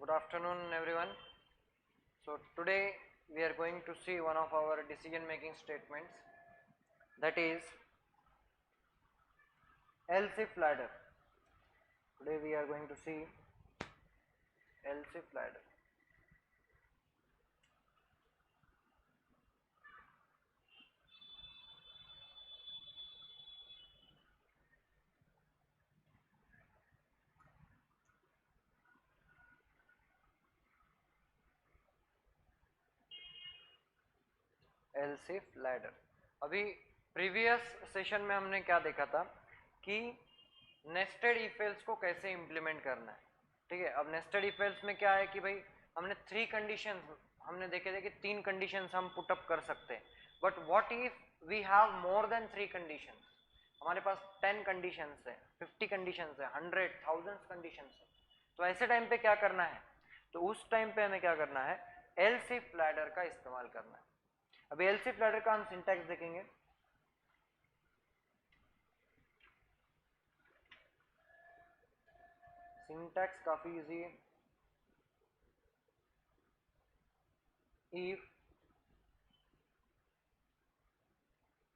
Good afternoon, everyone. So today we are going to see one of our decision making statements, that is else if ladder. Today we are going to see else if ladder. else if ladder. अभी previous session में हमने क्या देखा था कि nested if else को कैसे implement करना है. ठीक है, अब नेस्टेड इफ एल्स में क्या है कि भाई हमने थ्री कंडीशंस हमने देखे थे कि तीन कंडीशंस हम पुटअप कर सकते हैं. But what if we have more than three conditions. हमारे पास 10 कंडीशंस है, 50 कंडीशंस है, 100 थाउजेंड्स कंडीशंस है. तो ऐसे टाइम पे क्या करना है, तो उस टाइम पे हमें क्या करना है, एल्स इफ लैडर का इस्तेमाल करना है. अभी एल्स इफ लैडर का हम सिंटैक्स देखेंगे. सिंटैक्स काफी इजी है. if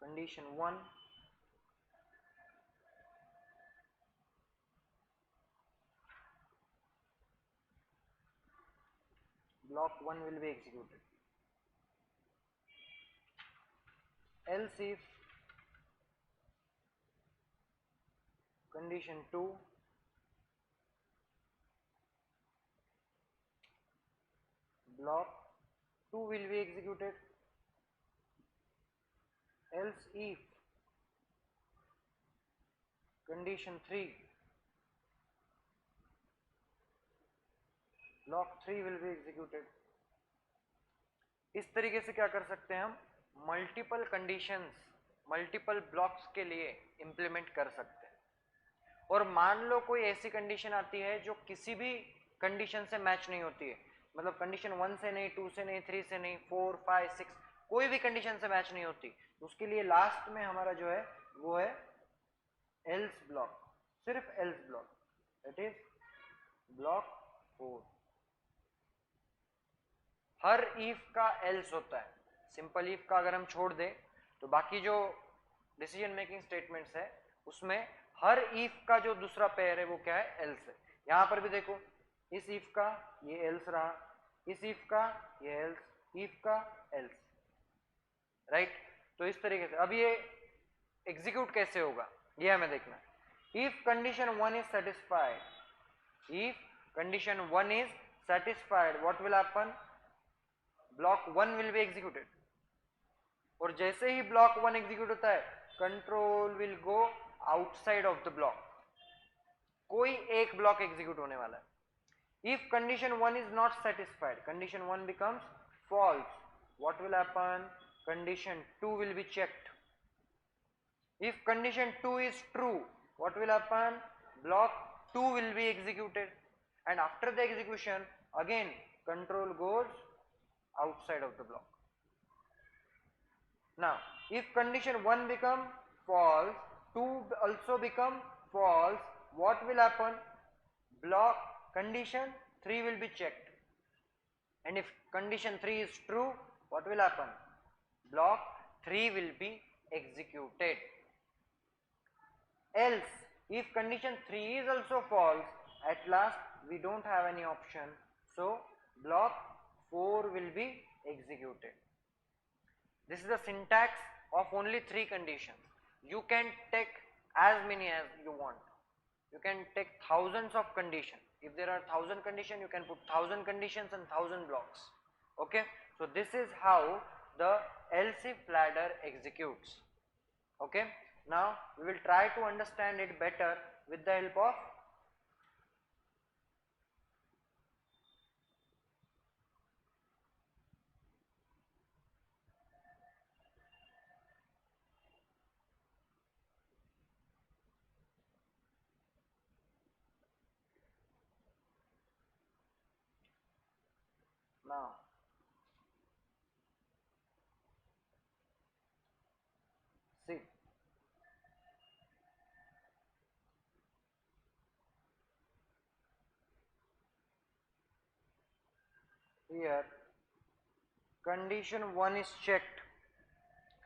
condition 1 block 1 will be executed, else if condition 2 block 2 will be executed, else if condition 3 block 3 will be executed. इस तरीके से क्या कर सकते हैं, हम मल्टीपल कंडीशंस मल्टीपल ब्लॉक्स के लिए इंप्लीमेंट कर सकते हैं. और मान लो कोई ऐसी कंडीशन आती है जो किसी भी कंडीशन से मैच नहीं होती है, मतलब कंडीशन 1 से नहीं, 2 से नहीं, 3 से नहीं, 4, 5, 6 कोई भी कंडीशन से मैच नहीं होती, तो उसके लिए लास्ट में हमारा जो है वो है एल्स ब्लॉक, सिर्फ else block, that is block 4. Her if का एल्स होता है. सिंपल इफ का अगर हम छोड़ दें तो बाकी जो डिसीजन मेकिंग स्टेटमेंट्स है उसमें हर इफ का जो दूसरा पेयर है वो क्या है, एल्स है. यहां पर भी देखो, इस इफ का ये एल्स रहा, इस इफ का ये एल्स, इफ का एल्स, राइट. तो इस तरीके से अब ये एग्जीक्यूट कैसे होगा ये हमें देखना है. If condition 1 is satisfied, if condition 1 is satisfied, what will happen, block 1 will be executed. और जैसे ही ब्लॉक 1 एग्जीक्यूट होता है, control will go outside of the block. कोई एक ब्लॉक एग्जीक्यूट होने वाला है. If condition 1 is not satisfied, condition 1 becomes false, what will happen, condition 2 will be checked. If condition 2 is true, what will happen, block 2 will be executed. And after the execution again control goes outside of the block. Now if condition 1 become false, 2 also become false, what will happen, block condition 3 will be checked. And if condition 3 is true, what will happen, block 3 will be executed. Else if condition 3 is also false, at last we don't have any option, so block 4 will be executed. This is the syntax of only 3 conditions. You can take as many as you want. You can take thousands of conditions. If there are 1000 conditions, you can put 1000 conditions and 1000 blocks. Okay, so this is how the else if ladder executes. Okay, now we will try to understand it better with the help of now. See, here condition 1 is checked.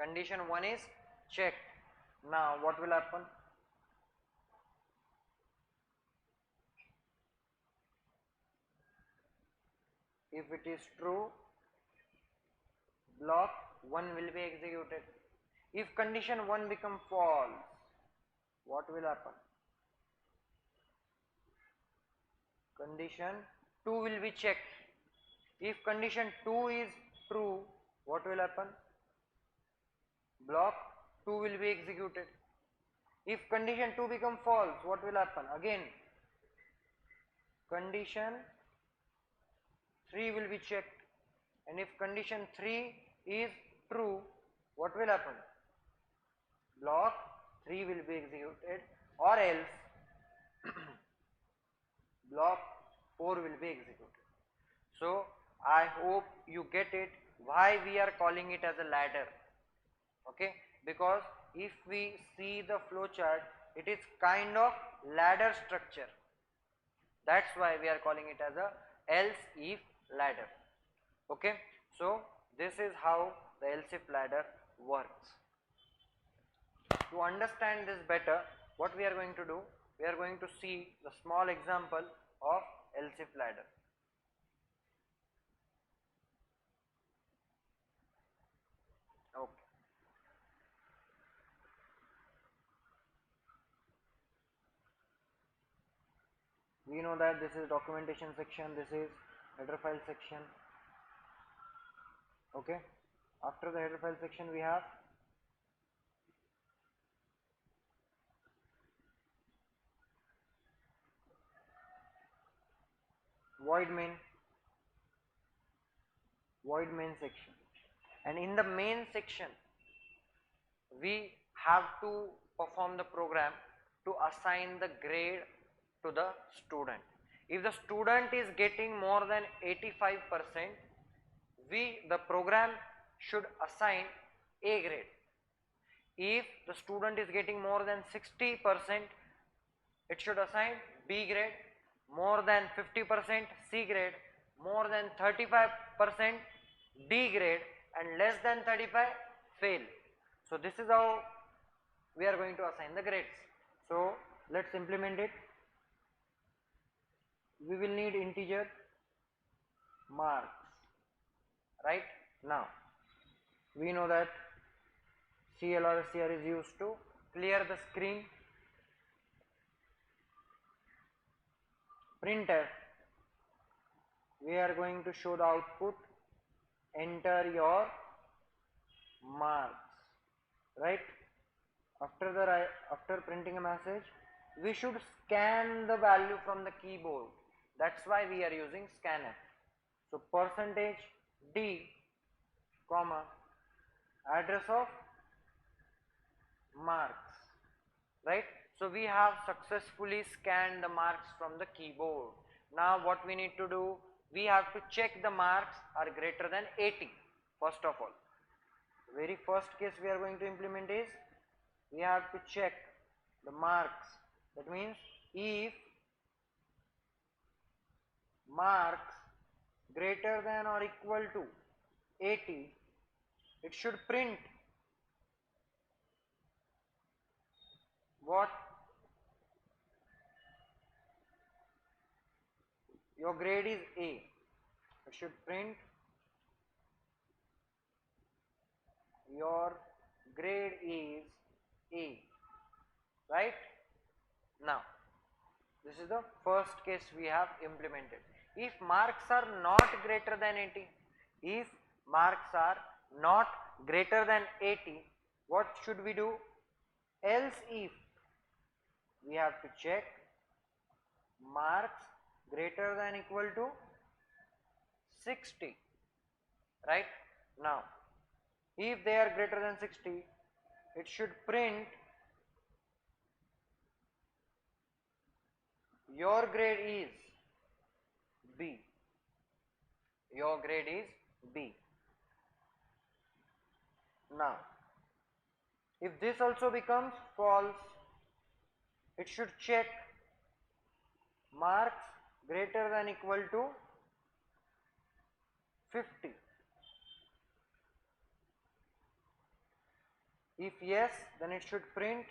Condition 1 is checked. Now what will happen? If it is true, block 1 will be executed. If condition 1 become false, what will happen? Condition 2 will be checked. If condition 2 is true, what will happen? Block 2 will be executed. If condition 2 become false, what will happen? Again, condition 3 will be checked, and if condition 3 is true, what will happen? Block 3 will be executed, or else block 4 will be executed. So I hope you get it why we are calling it as a ladder. Okay, because if we see the flow chart, it is kind of ladder structure. That's why we are calling it as a else if ladder. Okay, so this is how the else if ladder works. To understand this better, what we are going to do, we are going to see the small example of else if ladder. Okay. We know that this is documentation section, this is header file section. Okay, after the header file section we have void main section, and in the main section we have to perform the program to assign the grade to the student. If the student is getting more than 85%, the program should assign A grade. If the student is getting more than 60%, it should assign B grade, more than 50% C grade, more than 35% D grade, and less than 35 fail. So this is how we are going to assign the grades. So let's implement it. We will need integer marks. Right now we know that CL or SCR is used to clear the screen. Printf, we are going to show the output, enter your marks. Right, after printing a message, we should scan the value from the keyboard. That's why we are using scanf. So %D, comma, address of marks. Right, so we have successfully scanned the marks from the keyboard. Now what we need to do, we have to check the marks are greater than 80. First of all, the very first case we are going to implement is, we have to check the marks. That means if marks greater than or equal to 80, it should print what? Your grade is A. It should print your grade is A. Right? Now this is the first case we have implemented. If marks are not greater than 80, if marks are not greater than 80, what should we do? Else if, we have to check marks greater than equal to 60. Right? Now if they are greater than 60, it should print your grade is B. Your grade is B. Now if this also becomes false, it should check marks greater than equal to 50? If yes, then it should print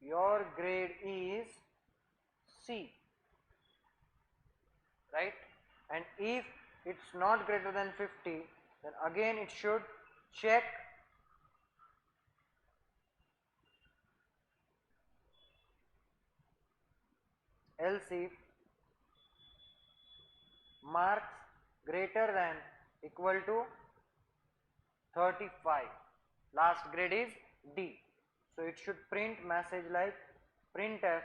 your grade is C, right? And if it's not greater than 50, then again it should check else if marks greater than equal to 35. Last grade is D. So it should print message like printf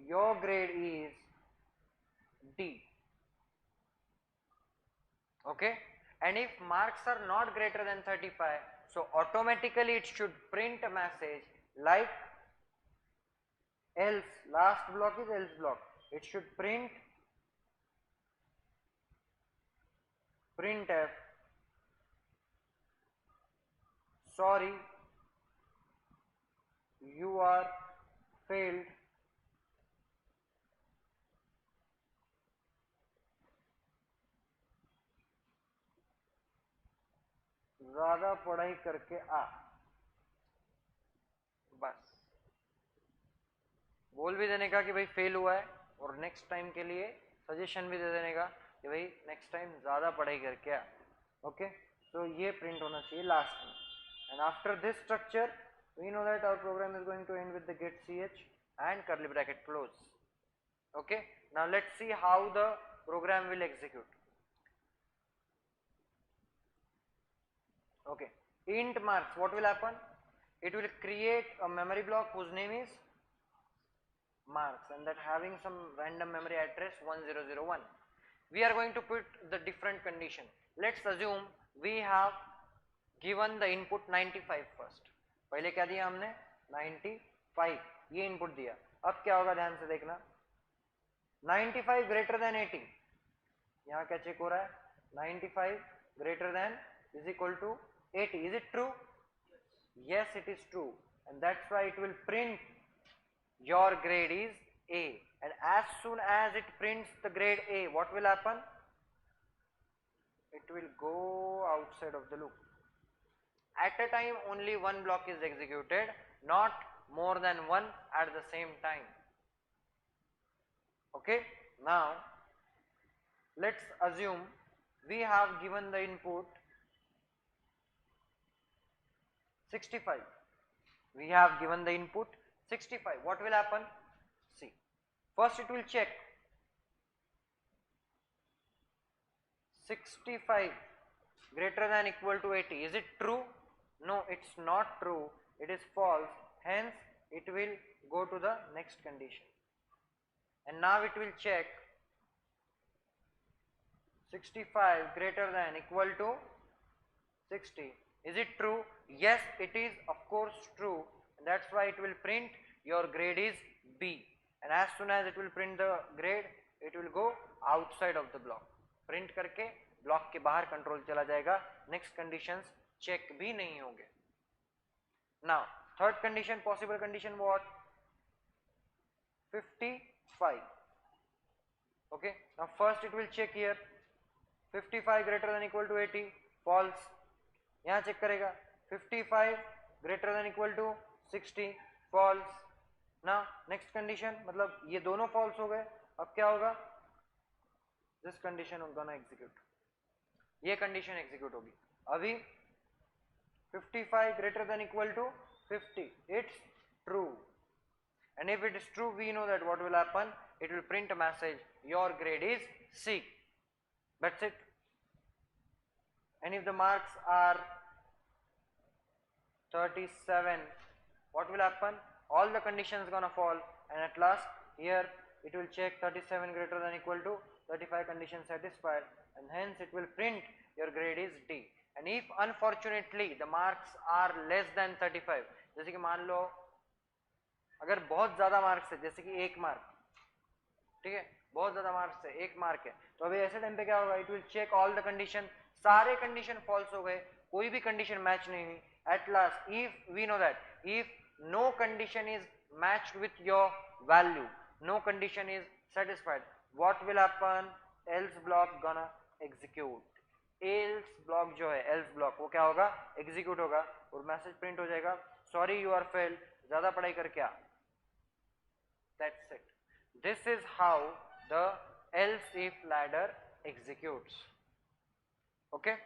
your grade is D. Okay, and if marks are not greater than 35, so automatically it should print a message like else. Last block is else block. It should printf sorry, you are failed ज्यादा पढ़ाई करके आ. बस बोल भी देने का कि भाई फेल हुआ है, और नेक्स्ट टाइम के लिए सजेशन भी दे देने का कि भाई नेक्स्ट टाइम ज्यादा पढ़ाई करके आ. ओके, तो ये प्रिंट होना चाहिए लास्ट में. And after this structure we know that our program is going to end with the get ch and curly bracket close. Okay, now let's see how the program will execute. Okay, int marks, what will happen? It will create a memory block whose name is marks, and that having some random memory address 1001. We are going to put the different condition. Let's assume we have given the input 95 first. पहले क्या दिया हमने 95, ये input दिया. अब क्या होगा ध्यान से देखना, 95 ग्रेटर देन 80. यहाँ क्या चेक हो रहा है, 95 greater than is equal to 80. Is it true? Yes, it is true, and that's why it will print your grade is A. And as soon as it prints the grade A, what will happen? It will go outside of the loop. At a time only one block is executed, not more than one at the same time. Okay, now let's assume we have given the input 65. We have given the input 65. What will happen? See, first it will check 65 greater than equal to 80. Is it true? No, it's not true. It is false. Hence, it will go to the next condition. And now it will check 65 greater than equal to 60. Is it true? Yes, it is of course true. And that's why it will print your grade is B. And as soon as it will print the grade, it will go outside of the block. Print करके block के बाहर control चला जाएगा. Next conditions check भी नहीं होंगे. Now third condition, possible condition what? 55. Okay, now first it will check here 55 greater than equal to 80. false. यहाँ check करेगा 55 greater than equal to 60. false. now next condition, मतलब ये दोनों false हो गए. अब क्या होगा? this condition is gonna execute. ये कंडीशन एग्जीक्यूट होगी. अभी 55 greater than equal to 50, it's true. And if it is true, we know that what will happen? It will print a message, your grade is C. That's it. And if the marks are 37, what will happen? All the conditions gonna fall, and at last here it will check 37 greater than equal to 35 condition satisfied, and hence it will print your grade is D. And if unfortunately the marks are less than 35, जैसे कि मान लो अगर बहुत ज्यादा marks है, जैसे कि 1 mark, ठीक है, बहुत ज्यादा मार्क्स है, 1 मार्क है, तो अभी ऐसे टाइम पे क्या होगा? It will check all the condition. सारे कंडीशन फॉल्स हो गए, कोई भी कंडीशन मैच नहीं हुई. At last if we know that if no condition is matched with your value, no condition is satisfied, what will happen? else block gonna execute. else block जो है else block वो क्या होगा? execute होगा और message print हो जाएगा, sorry you are failed. ज्यादा पढ़ाई कर क्या? That's it. This is how the else if ladder executes. Okay.